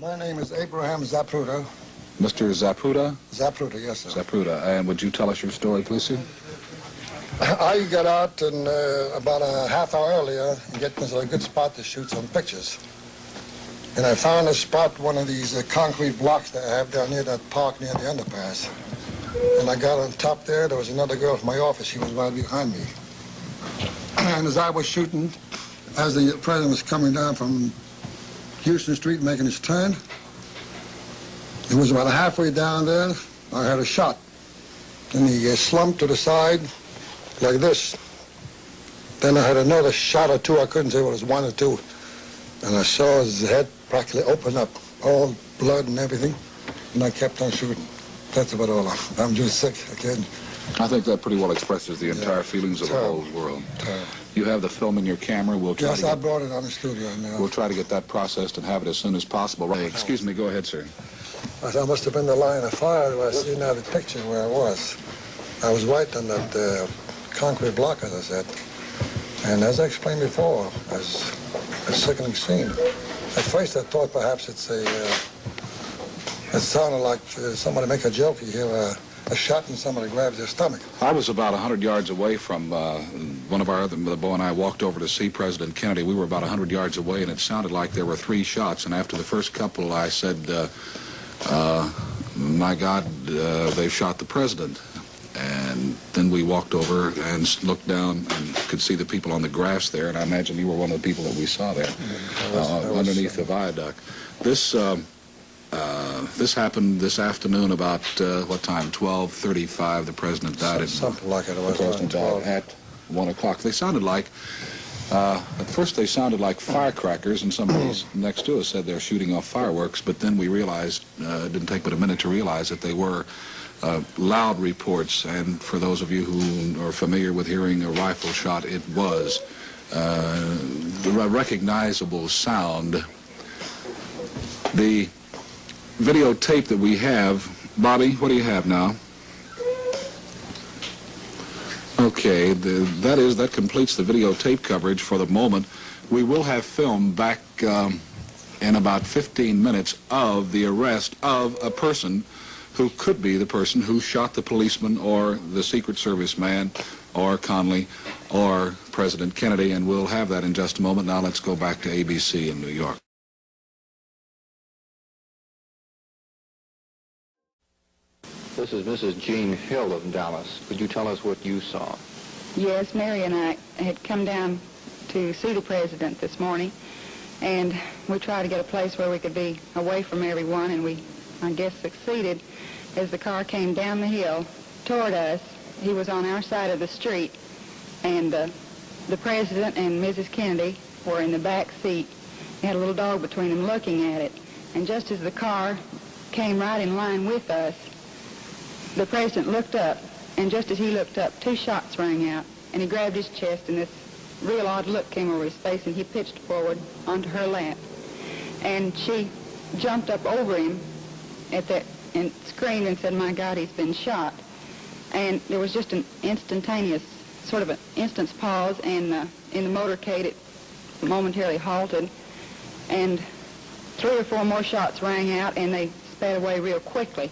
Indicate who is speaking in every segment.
Speaker 1: My name is Abraham Zapruder.
Speaker 2: Mr. Zapruder?
Speaker 1: Zapruder, yes, sir.
Speaker 2: Zapruder. And would you tell us your story, please, sir?
Speaker 1: I got out and about a half hour earlier and get to a good spot to shoot some pictures. And I found a spot, one of these concrete blocks that I have down near that park near the underpass. And I got on top there. There was another girl from my office. She was right behind me. And as I was shooting, as the president was coming down from Houston Street making his turn, it was about halfway down there, I heard a shot. And he slumped to the side like this. Then I heard another shot or two. I couldn't say what it was, one or two. And I saw his head practically open up, all blood and everything. And I kept on shooting. That's about all. I'm just sick. I can't.
Speaker 2: I think that pretty well expresses the entire feelings of the whole world. You have the film in your camera. We'll try
Speaker 1: I brought it on the studio now.
Speaker 2: We'll try to get that processed and have it as soon as possible. Right. Excuse me. Go ahead, sir.
Speaker 1: I must have been the line of fire where I see now the picture where I was. I was right on that concrete block, as I said. And as I explained before, as a sickening scene. At first I thought perhaps it sounded like somebody make a joke. You hear a shot and somebody grabs their stomach.
Speaker 2: I was about 100 yards away from one of our other, the boy and I walked over to see President Kennedy. We were about 100 yards away, and it sounded like there were 3 shots. And after the first couple, I said, my God, they shot the president. And then we walked over and looked down and could see the people on the grass there, and I imagine you were one of the people that we saw there underneath the viaduct. This happened this afternoon about, what time, 12:35. The president died.
Speaker 1: Something like it. The
Speaker 2: president died at 1 o'clock. They sounded like, at first they sounded like firecrackers, and somebody next to us said they're shooting off fireworks, but then we realized, it didn't take but a minute to realize that they were loud reports, and for those of you who are familiar with hearing a rifle shot, it was a recognizable sound. The videotape that we have, Bobby, what do you have now? Okay, that completes the videotape coverage for the moment. We will have film back in about 15 minutes of the arrest of a person who could be the person who shot the policeman or the Secret Service man or Conley or President Kennedy, and we'll have that in just a moment. Now let's go back to ABC in New York.
Speaker 3: This is Mrs. Jean Hill of Dallas. Could you tell us what you saw?
Speaker 4: Yes, Mary and I had come down to see the president this morning, and we tried to get a place where we could be away from everyone, and we, I guess, succeeded. As the car came down the hill toward us, he was on our side of the street, and the president and Mrs. Kennedy were in the back seat. They had a little dog between them looking at it, and just as the car came right in line with us, the president looked up, and just as he looked up, 2 shots rang out, and he grabbed his chest, and this real odd look came over his face, and he pitched forward onto her lap. And she jumped up over him at that and screamed and said, "My God, he's been shot." And there was just an instantaneous, sort of an instant's pause, and in the motorcade it momentarily halted, and 3 or 4 more shots rang out, and they sped away real quickly.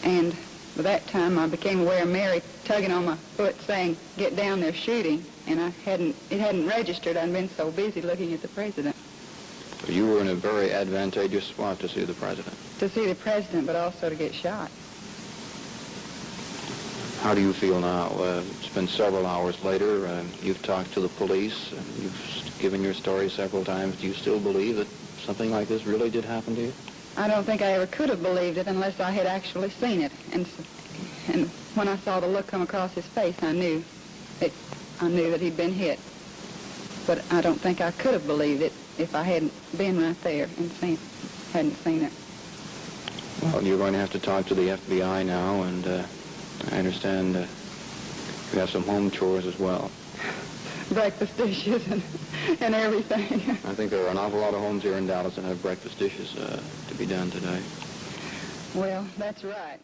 Speaker 4: And by that time I became aware of Mary tugging on my foot saying, "Get down, they're shooting." And it hadn't registered. I'd been so busy looking at the president.
Speaker 3: You were in a very advantageous spot to see the president.
Speaker 4: To see the president, but also to get shot.
Speaker 3: How do you feel now? It's been several hours later. You've talked to the police, and you've given your story several times. Do you still believe that something like this really did happen to you?
Speaker 4: I don't think I ever could have believed it unless I had actually seen it. And when I saw the look come across his face, I knew that he'd been hit. But I don't think I could have believed it if I hadn't been right there and hadn't seen it.
Speaker 3: Well, you're going to have to talk to the FBI now, and I understand you have some home chores as well.
Speaker 4: Breakfast dishes and everything.
Speaker 3: I think there are an awful lot of homes here in Dallas that have breakfast dishes to be done today.
Speaker 4: Well, that's right.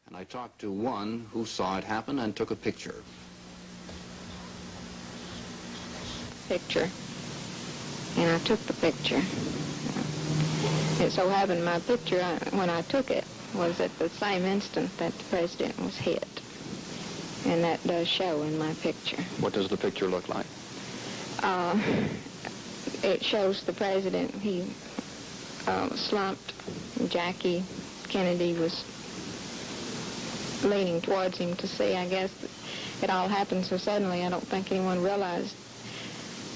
Speaker 5: And I talked to one who saw it happen and took a picture.
Speaker 4: Picture.
Speaker 6: and I took the picture. It so happened my picture, when I took it, was at the same instant that the president was hit. And that does show in my picture.
Speaker 3: What does the picture look like?
Speaker 6: It shows the president, he slumped. Jackie Kennedy was leaning towards him to see. I guess it all happened so suddenly, I don't think anyone realized,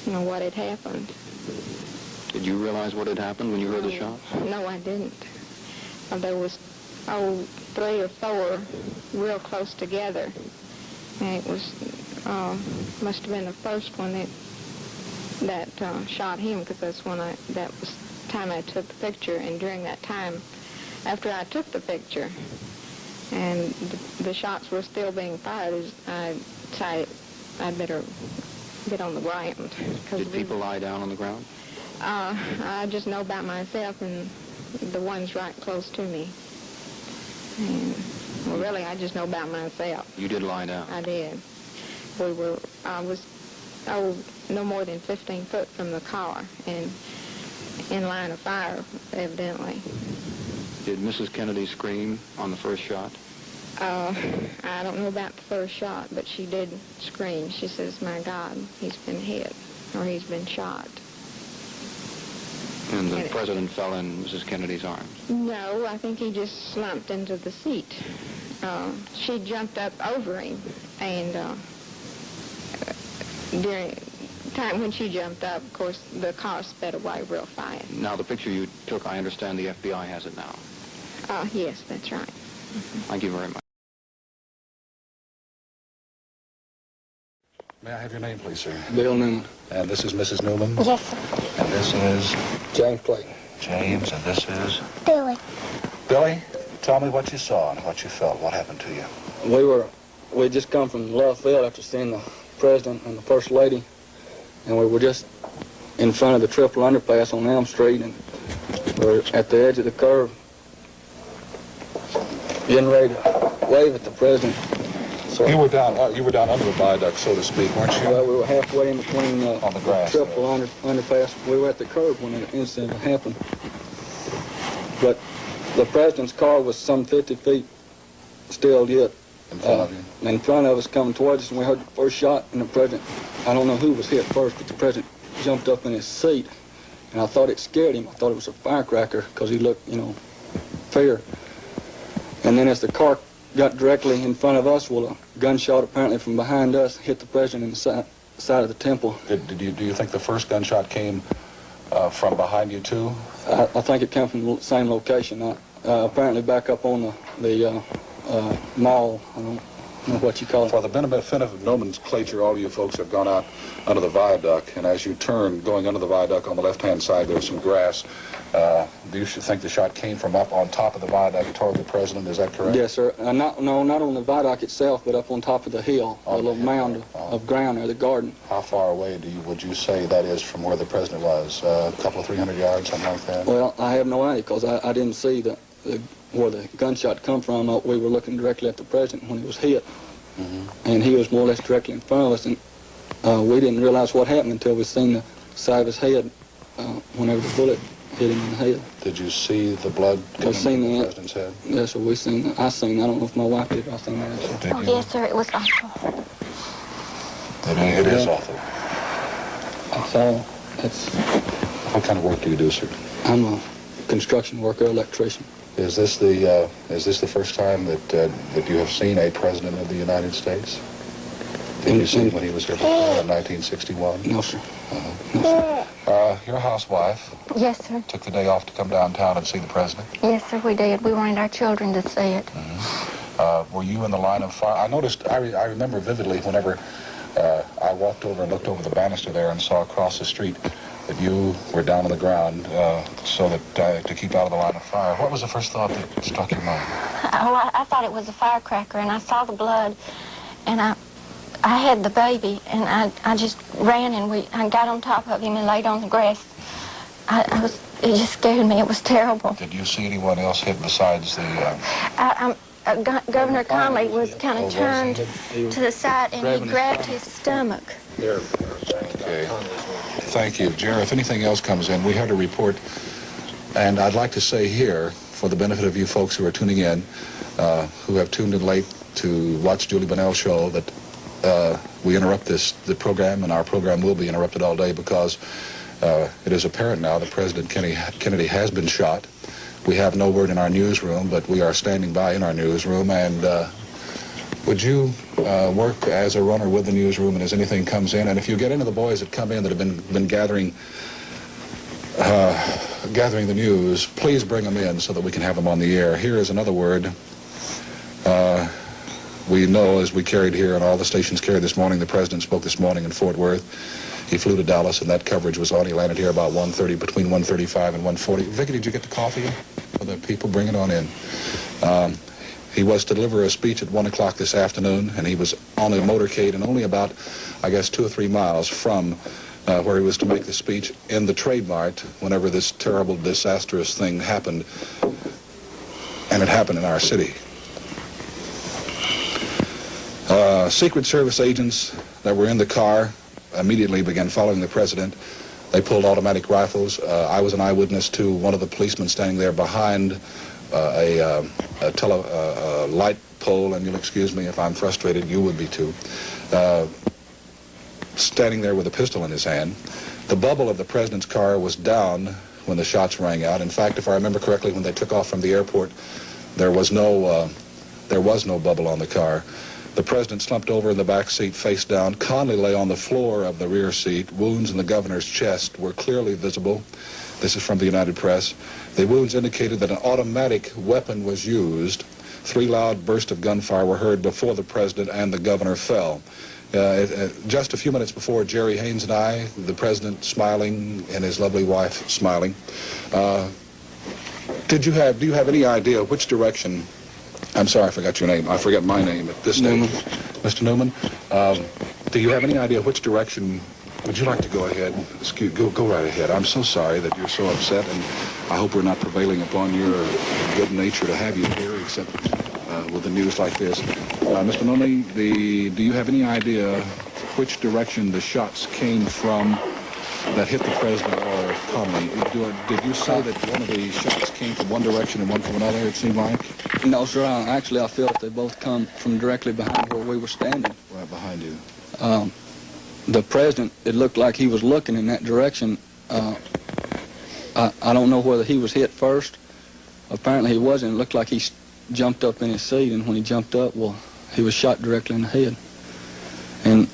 Speaker 6: what had happened.
Speaker 3: Did you realize what had happened when you heard the shots?
Speaker 6: No, I didn't. There was, 3 or 4 real close together. And it was, must have been the first one that shot him, because that was the time I took the picture. And during that time, after I took the picture, and the shots were still being fired, I decided I'd better get on the ground.
Speaker 3: Did people lie down on the ground?
Speaker 6: I just know about myself and the ones right close to me. And, well, really, I just know about myself.
Speaker 3: You did lie down?
Speaker 6: I did. I was no more than 15 foot from the car and in line of fire, evidently.
Speaker 3: Did Mrs. Kennedy scream on the first shot?
Speaker 6: I don't know about the first shot, but she did scream. She says, "My God, he's been hit," or "he's been shot."
Speaker 3: And the president fell in Mrs. Kennedy's arms?
Speaker 6: No, I think he just slumped into the seat. She jumped up over him, and during the time when she jumped up, of course, the car sped away real fast.
Speaker 3: Now, the picture you took, I understand the FBI has it now.
Speaker 6: Yes, that's right.
Speaker 3: Thank you very much.
Speaker 2: May I have your name, please, sir?
Speaker 7: Bill Newman.
Speaker 2: And this is Mrs. Newman?
Speaker 8: Yes, sir.
Speaker 2: And this is
Speaker 7: James Clayton.
Speaker 2: James, and this is?
Speaker 8: Billy.
Speaker 2: Billy, tell me what you saw and what you felt. What happened to you?
Speaker 7: We just come from left field after seeing the president and the first lady, and we were just in front of the triple underpass on Elm Street, and we were at the edge of the curve, getting ready to wave at the president. So
Speaker 2: You were down under the viaduct, so to speak, weren't you?
Speaker 7: well, we were halfway in between
Speaker 2: On the grass
Speaker 7: triple underpass. We were at the curve when the incident happened. But the president's car was some 50 feet still yet
Speaker 2: In front of you?
Speaker 7: in front of us coming towards us, and we heard the first shot, and the president, I don't know who was hit first, but the president jumped up in his seat, and I thought it scared him. I thought it was a firecracker because he looked, fear. And then as the car got directly in front of us, well, a gunshot apparently from behind us hit the president in the side of the temple.
Speaker 2: Do you think the first gunshot came from behind you, too?
Speaker 7: I think it came from the same location. Apparently back up on the mall. I don't know what you call it.
Speaker 2: For the benefit of nomenclature, all you folks have gone out under the viaduct, and as you turn, going under the viaduct on the left-hand side, there's some grass. Do you think the shot came from up on top of the viaduct toward the president? Is that correct?
Speaker 7: Yes, sir. Not on the viaduct itself, but up on top of the hill, a little mound of ground there, the garden.
Speaker 2: How far away would you say that is from where the president was? A couple of 300 yards, something like that?
Speaker 7: Well, I have no idea because I didn't see where the gunshot come from. We were looking directly at the president when he was hit, and he was more or less directly in front of us, and we didn't realize what happened until we seen the side of his head whenever the bullet hit him in the head.
Speaker 2: Did you see the blood coming from the president's head?
Speaker 7: Yes, sir. We seen that. I seen. I don't know if my wife did. I seen that.
Speaker 2: Did
Speaker 8: Oh,
Speaker 2: you?
Speaker 8: yes, sir. It was awful.
Speaker 2: It is awful.
Speaker 7: That's all. That's.
Speaker 2: What kind of work do you do, sir?
Speaker 7: I'm a construction worker, electrician.
Speaker 2: Is this the first time that you have seen a president of the United States? Did you see him when he was here before in 1961?
Speaker 7: No, sir.
Speaker 2: No, sir. You're a housewife.
Speaker 8: Yes, sir.
Speaker 2: Took the day off to come downtown and see the president.
Speaker 8: Yes, sir, we did. We wanted our children to see it.
Speaker 2: Were you in the line of fire? I remember vividly whenever I walked over and looked over the banister there and saw across the street that you were down on the ground so that to keep out of the line of fire. What was the first thought that struck your mind?
Speaker 8: Oh, I thought it was a firecracker, and I saw the blood, and I had the baby, and I just ran, and I got on top of him and laid on the grass. It just scared me. It was terrible.
Speaker 2: Did you see anyone else hit besides the...
Speaker 8: Governor Conley was kind of turned to the side, and he grabbed his stomach.
Speaker 2: Okay. Thank you. Jerry, if anything else comes in, we had a report, and I'd like to say here, for the benefit of you folks who are tuning in, who have tuned in late to watch Julie Bonnell's show, that we interrupt the program, and our program will be interrupted all day because it is apparent now that President Kennedy has been shot. We have no word in our newsroom, but we are standing by in our newsroom, and would you work as a runner with the newsroom, and as anything comes in, and if you get into the boys that come in that have been gathering the news, please bring them in so that we can have them on the air. Here is another word. We know, as we carried here, and all the stations carried this morning, the President spoke this morning in Fort Worth. He flew to Dallas, and that coverage was on. He landed here about 1:30, between 1:35 and 1:40. Vicki, did you get the coffee for the people? Bring it on in. He was to deliver a speech at 1 o'clock this afternoon, and he was on a motorcade and only about, I guess, 2 or 3 miles from where he was to make the speech in the Trade Mart whenever this terrible, disastrous thing happened, and it happened in our city. Secret Service agents that were in the car immediately began following the president. They pulled automatic rifles. I was an eyewitness to one of the policemen standing there behind a light pole, and you'll excuse me if I'm frustrated, you would be too, standing there with a pistol in his hand. The bubble of the president's car was down when the shots rang out. In fact, if I remember correctly, when they took off from the airport, there was no bubble on the car. The president slumped over in the back seat, face down. Conley lay on the floor of the rear seat. Wounds in the governor's chest were clearly visible. This is from the United Press. The wounds indicated that an automatic weapon was used. 3 loud bursts of gunfire were heard before the president and the governor fell. Just a few minutes before, Jerry Haynes and I, the president smiling and his lovely wife smiling. Do you have any idea which direction? I'm sorry, I forgot your name. I forgot my name at this stage.
Speaker 7: Newman.
Speaker 2: Mr. Newman, do you have any idea which direction? Would you like to go ahead? Go right ahead. I'm so sorry that you're so upset, and I hope we're not prevailing upon your good nature to have you here, except with the news like this. Mr. Newman, do you have any idea which direction the shots came from that hit the president or Conley? Did you say that one of the shots came from one direction and one from another, it seemed like?
Speaker 7: No, sir. Actually, I feel that they both come from directly behind where we were standing.
Speaker 2: Right behind you.
Speaker 7: The president, it looked like he was looking in that direction. I don't know whether he was hit first. Apparently he wasn't. It looked like he jumped up in his seat, and when he jumped up, well, he was shot directly in the head. And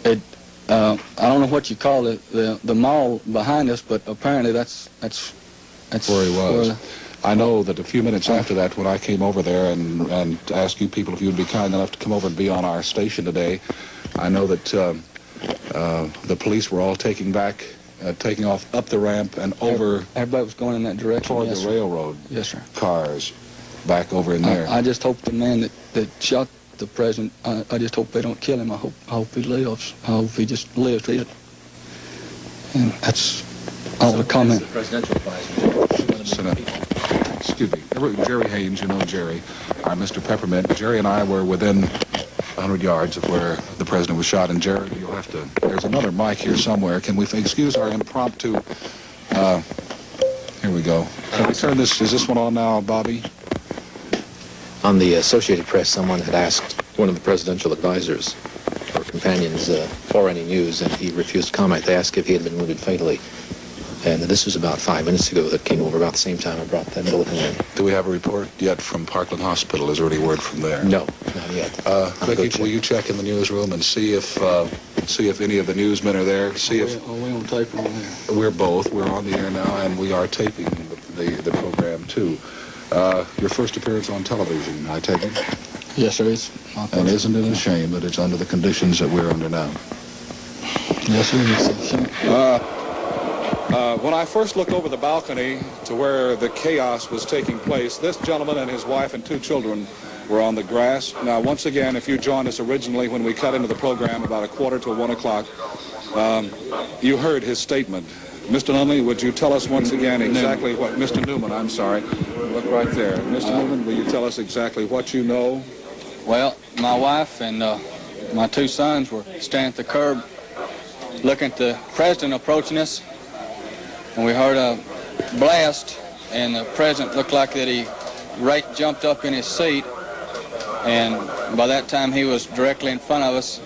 Speaker 7: I don't know what you call it, the mall behind us, but apparently that's
Speaker 2: where he was. I know that a few minutes after that, when I came over there and asked you people if you would be kind enough to come over and be on our station today, I know that the police were all taking off up the ramp and over.
Speaker 7: Everybody was going in that direction.
Speaker 2: Toward
Speaker 7: yes,
Speaker 2: the railroad.
Speaker 7: Yes, sir.
Speaker 2: Cars back over in there.
Speaker 7: I just hope the man that shot the president, I just hope they don't kill him. I hope he lives. I hope he just lives. And that's all the comment.
Speaker 9: The presidential advisor.
Speaker 2: Excuse me. Jerry Haynes, you know Jerry, our Mr. Peppermint. Jerry and I were within 100 yards of where the president was shot. And Jerry, you'll have to, there's another mic here somewhere. Can we excuse our impromptu, here we go. Can we turn this, is this one on now, Bobby?
Speaker 9: On the Associated Press, someone had asked one of the presidential advisors or companions for any news, and he refused to comment. They asked if he had been wounded fatally. And this was about 5 minutes ago. That came over about the same time I brought that bulletin in.
Speaker 2: Do we have a report yet from Parkland Hospital? Is there any word from there?
Speaker 9: No, not yet.
Speaker 2: Vicki, will you check in the newsroom and see if any of the newsmen are there? See if
Speaker 7: Are we on tape or on there?
Speaker 2: we're both. We're on the air now, and we are taping the program too. Your first appearance on television, I take it?
Speaker 7: Yes, sir. It's my
Speaker 2: And isn't it a shame that it's under the conditions that we're under now?
Speaker 7: Yes, sir. It's a shame.
Speaker 2: When I first looked over the balcony to where the chaos was taking place, this gentleman and his wife and 2 children were on the grass. Now, once again, if you joined us originally when we cut into the program about a quarter to 1 o'clock, you heard his statement. Mr. Nunley, would you tell us once again exactly what... Mr. Newman, I'm sorry. Look right there. Mr. Newman, will you tell us exactly what you know
Speaker 7: Well, my wife and my two sons were standing at the curb looking at the president approaching us, and we heard a blast, and the president looked like that he jumped up in his seat, and by that time he was directly in front of us,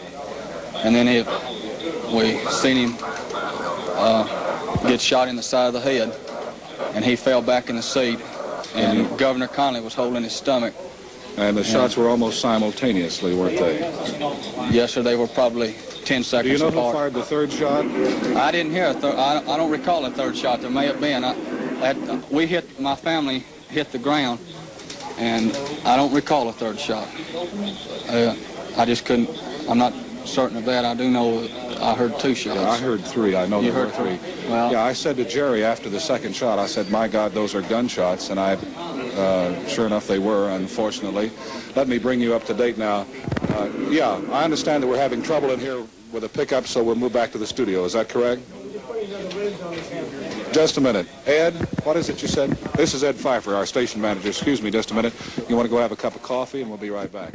Speaker 7: and then we seen him get shot in the side of the head, and he fell back in the seat, and Governor Connolly was holding his stomach.
Speaker 2: And the shots were almost simultaneously, weren't they?
Speaker 7: Yes, sir, they were probably 10 seconds apart.
Speaker 2: Do you know who fired the third shot?
Speaker 7: I didn't hear a third. I don't recall a third shot. There may have been. My family hit the ground, and I don't recall a third shot. I just couldn't. I'm not certain of that. I do know I heard two shots.
Speaker 2: Yeah, I heard three. I know
Speaker 7: You
Speaker 2: there were
Speaker 7: heard
Speaker 2: three.
Speaker 7: Well,
Speaker 2: yeah, I said to Jerry after the second shot, I said, my God, those are gunshots. And sure enough, they were, unfortunately. Let me bring you up to date now. Yeah, I understand that we're having trouble in here with a pickup, so we'll move back to the studio. Is that correct? Just a minute. Ed, what is it you said? This is Ed Pfeiffer, our station manager. Excuse me just a minute. You want to go have a cup of coffee, and we'll be right back.